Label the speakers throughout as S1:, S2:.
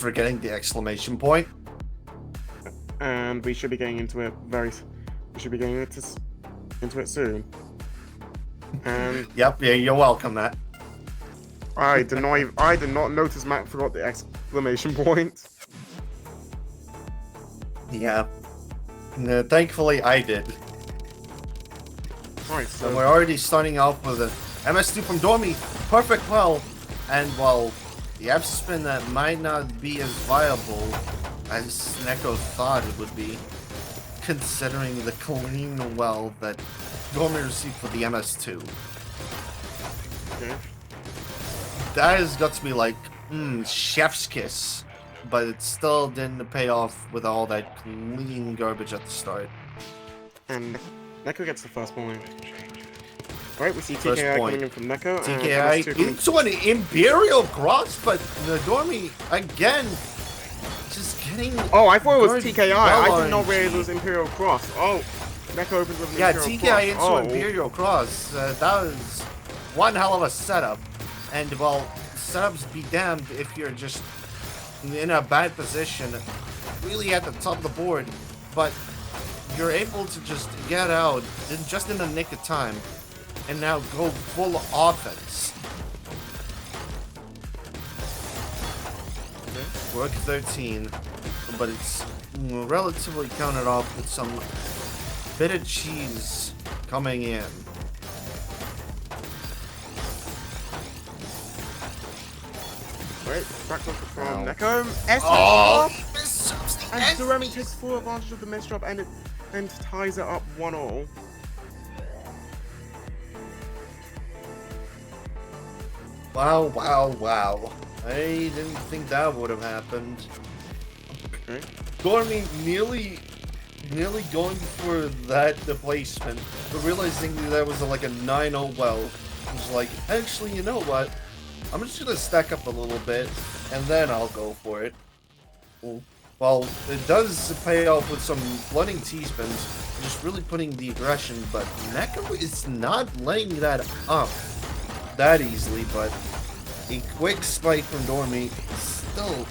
S1: forgetting the exclamation point.
S2: And we should be getting into it into it soon. And
S1: Yep, yeah, you're welcome, Matt.
S2: I did not notice Matt forgot the exclamation point.
S1: Yeah. No, thankfully, I did.
S2: Right,
S1: So
S2: so
S1: we're already starting off with a MS2 from DOREMY. Perfect well. And, well, the F spin that might not be as viable as Neko thought it would be, considering the clean well that DOREMY received for the MS2.
S2: okay.
S1: That has got to be like, chef's kiss. But it still didn't pay off with all that clean garbage at the start.
S2: And Neko gets the first point. Right, we see
S1: First
S2: TKI
S1: point.
S2: coming in from Neko. And
S1: TKI
S2: MS2 coming-
S1: into an Imperial Cross, but DOREMY, again, just getting...
S2: Oh, I thought it was
S1: good
S2: TKI.
S1: well
S2: I did not
S1: RNG.
S2: realize it was Imperial Cross. Oh, Neko opens with an
S1: Yeah,
S2: Imperial
S1: TKI into
S2: Cross.
S1: Imperial Cross. That was one hell of a setup. And, well, setups be damned if you're just in a bad position, really at the top of the board, but you're able to just get out just in the nick of time and now go full offense. Work 13, but it's relatively counted off with some bit of cheese coming in.
S2: Right, back up from
S1: Ow.
S2: Neko. S
S1: Oh!
S2: and DOREMY takes full advantage of the miss drop and ties it up 1-1.
S1: Wow, wow, wow. I didn't think that would have happened.
S2: Okay.
S1: DOREMY nearly going for that placement, but realizing that was like a 9-0 well. It was like, actually, you know what? I'm just gonna stack up a little bit, and then I'll go for it. Well, it does pay off with some flooding T-spins, just really putting the aggression, but Neko is not letting that up that easily, but a quick spike from DOREMY still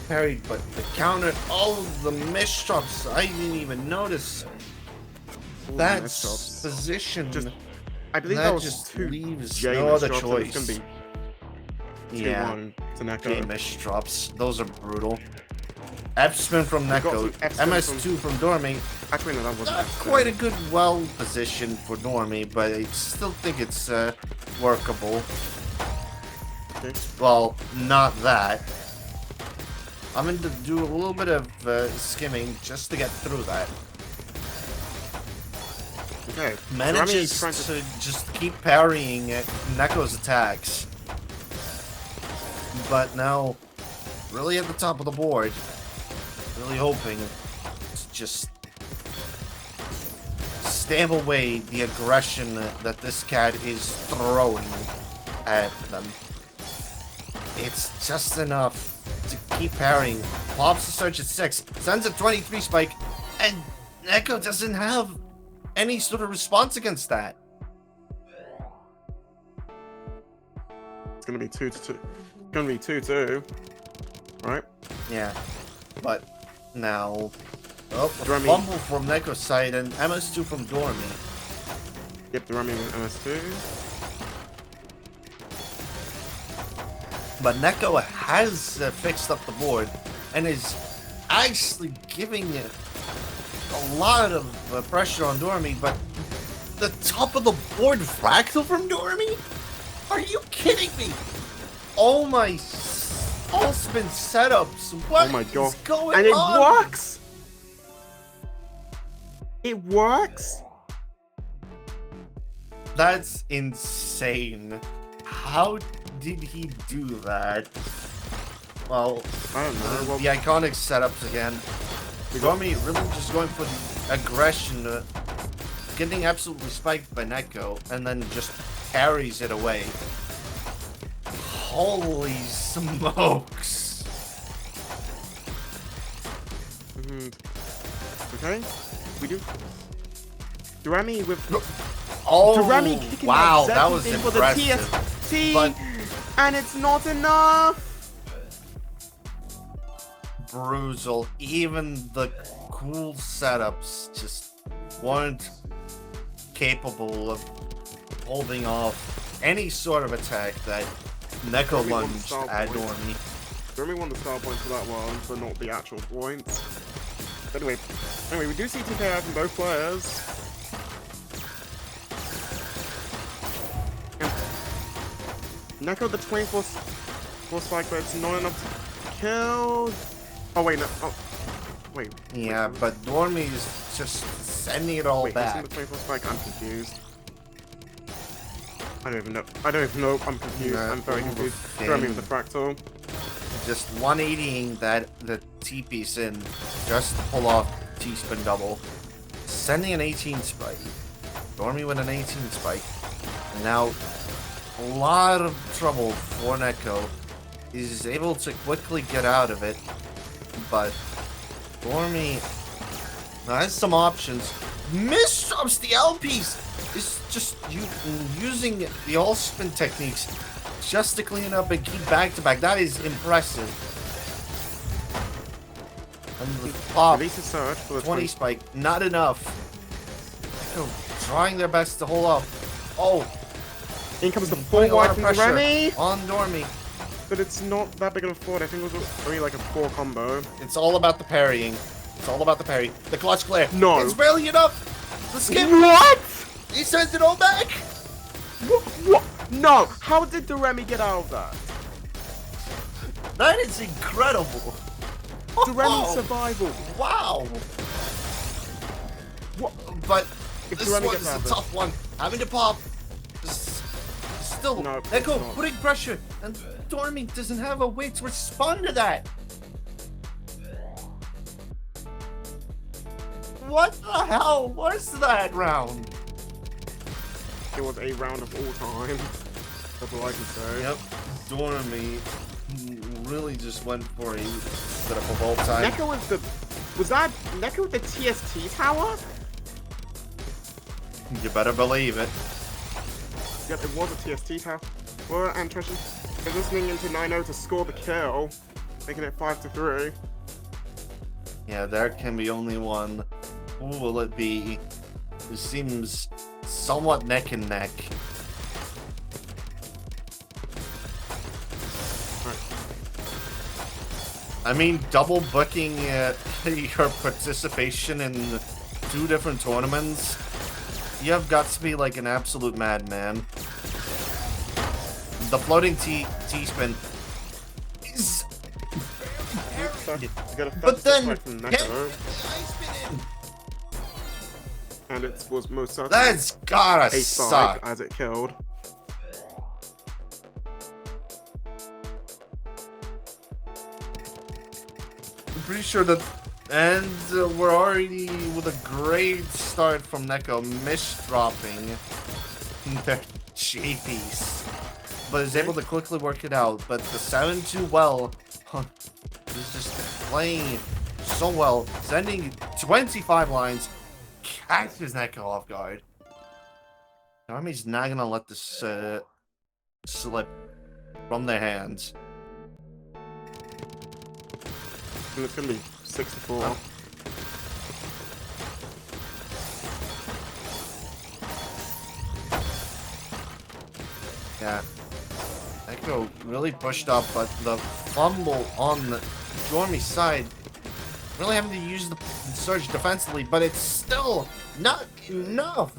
S1: parried, but the counter, all of the miss drops, I didn't even notice. That position,
S2: I believe
S1: that
S2: that was
S1: just
S2: two
S1: leaves
S2: J
S1: no
S2: miss
S1: other
S2: drops, so it's
S1: choice.
S2: gonna be 2-1 to Neko.
S1: J miss drops, those are brutal. F spin from Neko,
S2: F spin
S1: MS2 from DOREMY.
S2: Actually, no, that wasn't
S1: Not
S2: F spin.
S1: quite a good well position for DOREMY, but I still think it's workable.
S2: Okay.
S1: Well, not that. I'm going to do a little bit of skimming just to get through that.
S2: Okay.
S1: Manages
S2: DOREMY trying
S1: to just keep parrying Neko's attacks. But now, really at the top of the board. Really hoping to just stamp away the aggression that this cat is throwing at them. It's just enough to keep parrying. Pops the search at 6, sends a 23 spike, and Neko doesn't have any sort of response against that.
S2: It's gonna be 2-2. It's gonna be 2-2. Right?
S1: Yeah, but now, a
S2: DOREMY.
S1: fumble from Neko's side and MS2 from DOREMY.
S2: Yep, DOREMY with MS2.
S1: But Neko has fixed up the board and is actually giving a lot of pressure on DOREMY, but the top of the board fractal from DOREMY? Are you kidding me? Oh my, all spin setups. What
S2: Oh my god.
S1: is going
S2: And it
S1: on?
S2: works! It works!
S1: That's insane. How did he do that? Well,
S2: I don't know. Well,
S1: the iconic setups again. DOREMY really just going for the aggression, getting absolutely spiked by Neko, and then just carries it away. Holy smokes!
S2: Okay. We do. DOREMY with.
S1: Oh,
S2: DOREMY kicking
S1: wow,
S2: out
S1: that was
S2: everything for the
S1: impressive.
S2: TST,
S1: But
S2: and it's not enough.
S1: brutal. Even the cool setups just weren't capable of holding off any sort of attack that Neko
S2: Doremy won the
S1: lunged
S2: style
S1: at
S2: points.
S1: Doremy.
S2: Doremy won the style points for that one, but not the actual points. Anyway, we do see TKI from both players. And Neko the 24 spike, but it's not enough to kill. Oh wait, no. Oh, wait.
S1: Yeah, but Dormy's just sending it all
S2: Wait,
S1: back.
S2: isn't the 24 spike? I'm confused. I don't even know. I'm confused.
S1: Nah,
S2: I'm very confused.
S1: okay.
S2: Doremy with the fractal.
S1: Just 180ing the T-piece in just to pull off T-spin double. Sending an 18 spike. Dormy with an 18 spike. And now a lot of trouble for Neko. He's able to quickly get out of it. But Dormy has some options. Misdrops the L-piece! Is just using the all-spin techniques just to clean up and keep back-to-back. That is impressive. And the pop,
S2: Release a surge for the
S1: 20 spike, not enough. Neko trying their best to hold up. Oh,
S2: In comes the
S1: putting a
S2: full
S1: lot
S2: white
S1: of
S2: from
S1: pressure
S2: Doremy,
S1: on Dormy.
S2: but it's not that big of a fort. I think it was only like a 4 combo.
S1: It's all about the parrying. It's all about the parry. The clutch flare.
S2: No.
S1: It's barely enough. The skip.
S2: What?
S1: He sends it all back.
S2: What? No! How did Doremy get out of that?
S1: That is incredible.
S2: Doremy's survival.
S1: Wow.
S2: What?
S1: But
S2: If
S1: this
S2: Doremy
S1: one's
S2: gets out
S1: a
S2: of it.
S1: tough one. Having to pop. Still,
S2: No, it's
S1: Neko
S2: not.
S1: putting pressure, and Dormy doesn't have a way to respond to that. What the hell was that round?
S2: It was a round of all time. That's all I can say.
S1: Yep, Dormy really just went for a bit of a all time.
S2: Neko was that Neko with the TST tower?
S1: You better believe it.
S2: Yep, it was a TST tower. Well, and Trish is listening into 9-0 to score the kill, making it 5-3.
S1: Yeah, there can be only one. Who will it be? It seems somewhat neck and neck.
S2: Right.
S1: I mean, double booking your participation in 2 different tournaments. You have got to be like an absolute madman. The floating T-spin is
S2: You got a
S1: but then
S2: strike from
S1: get
S2: Neko,
S1: the ice spin in.
S2: and it was most certainly
S1: That's gotta
S2: a
S1: suck.
S2: spike as it killed.
S1: I'm pretty sure that, and we're already with a great start from Neko, misdropping their J-piece, but is able to quickly work it out. But the 7-2 well is just playing so well, sending 25 lines, catches Neko off guard. The Army's not gonna let this slip from their hands.
S2: And it's gonna be 6-4.
S1: Oh. Yeah. Neko really pushed up, but the fumble on the Dormy side, really having to use the surge defensively, but it's still not enough.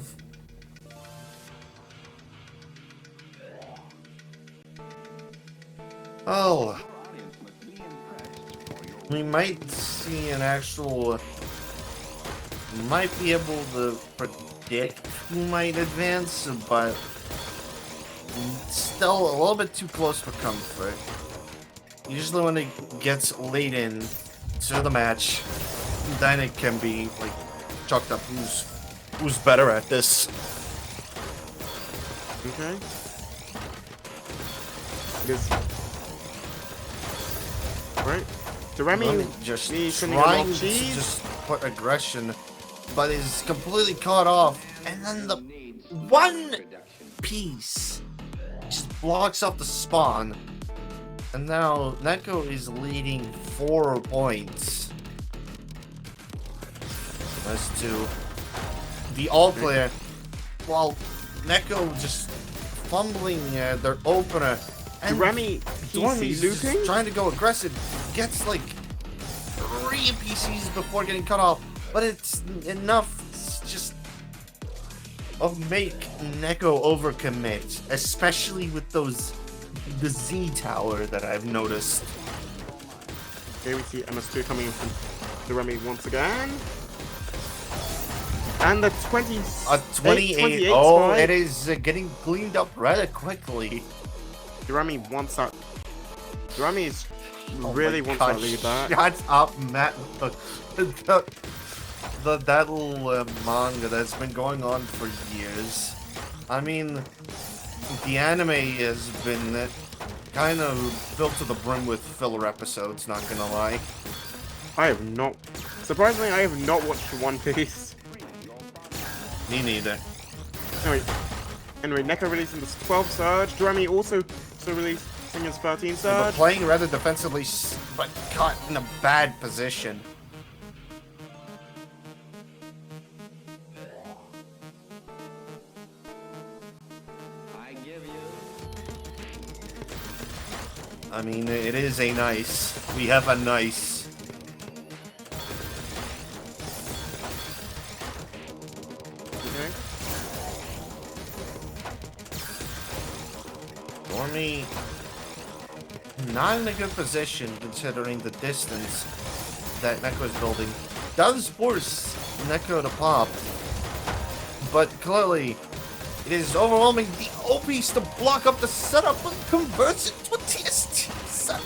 S1: Oh. We might see an actual... Might be able to predict who might advance, but still a little bit too close for comfort. Usually when it gets late in to the match, then it can be like chalked up who's better at this.
S2: Okay. Because right, Doremy
S1: Just
S2: me sending
S1: trying
S2: him off
S1: to
S2: cheese.
S1: just put aggression, but is completely caught off, and then the one piece just blocks off the spawn. And now Neko is leading 4 points. As to the all player, while Neko just fumbling their opener. And
S2: DOREMY
S1: Doremy's
S2: PC
S1: just
S2: looping?
S1: trying to go aggressive. Gets like 3 PCs before getting cut off. But it's enough just make Neko overcommit. Especially with the Z tower that I've noticed.
S2: Here we see MS2 coming in from DOREMY once again. And the 28.
S1: 28. Oh, it is getting cleaned up rather quickly.
S2: DOREMY wants that. DOREMY really wants that lead back.
S1: Shut up, Matt. That little manga that's been going on for years. I mean, the anime has been kind of filled to the brim with filler episodes, not gonna lie.
S2: Surprisingly, I have not watched One Piece.
S1: Me neither.
S2: Anyway, Neko releasing this 12 Surge. DOREMY also releasing his 13
S1: But
S2: Surge.
S1: playing rather defensively, but caught in a bad position. I mean, it is a nice. We have a nice.
S2: Okay.
S1: DOREMY not in a good position considering the distance that Neko is building. Does force Neko to pop, but clearly it is overwhelming the OPs to block up the setup and converts it to a TST setup.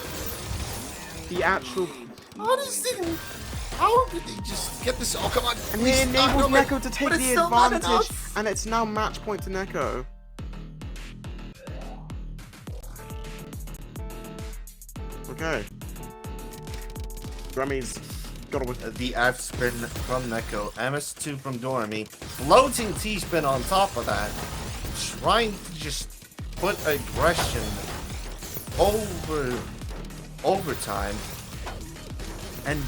S2: The actual.
S1: How did they just get this? Oh, come on.
S2: And he enables Neko to take
S1: but it's
S2: the
S1: still not
S2: advantage.
S1: enough.
S2: And it's now match point to Neko. Okay. DOREMY's got a
S1: The F spin from Neko, MS2 from DOREMY, floating T spin on top of that, trying to just put aggression over time, and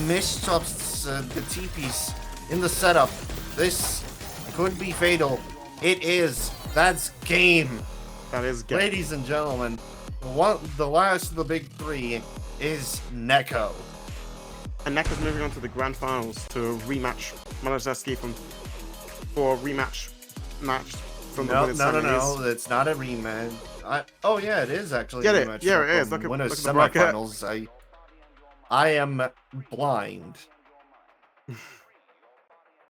S1: misstops the T piece in the setup. This could be fatal. It is. That's game.
S2: That is good.
S1: Ladies and gentlemen, the last of the big 3 is Neko.
S2: And Neko's moving on to the grand finals to rematch Malazeski for a rematch match from the winners semis.
S1: No, it's not a rematch. Oh yeah, it is actually
S2: Get
S1: a
S2: it?
S1: rematch.
S2: Yeah, it is.
S1: from
S2: Look at
S1: winners
S2: the bracket.
S1: semifinals. I am blind.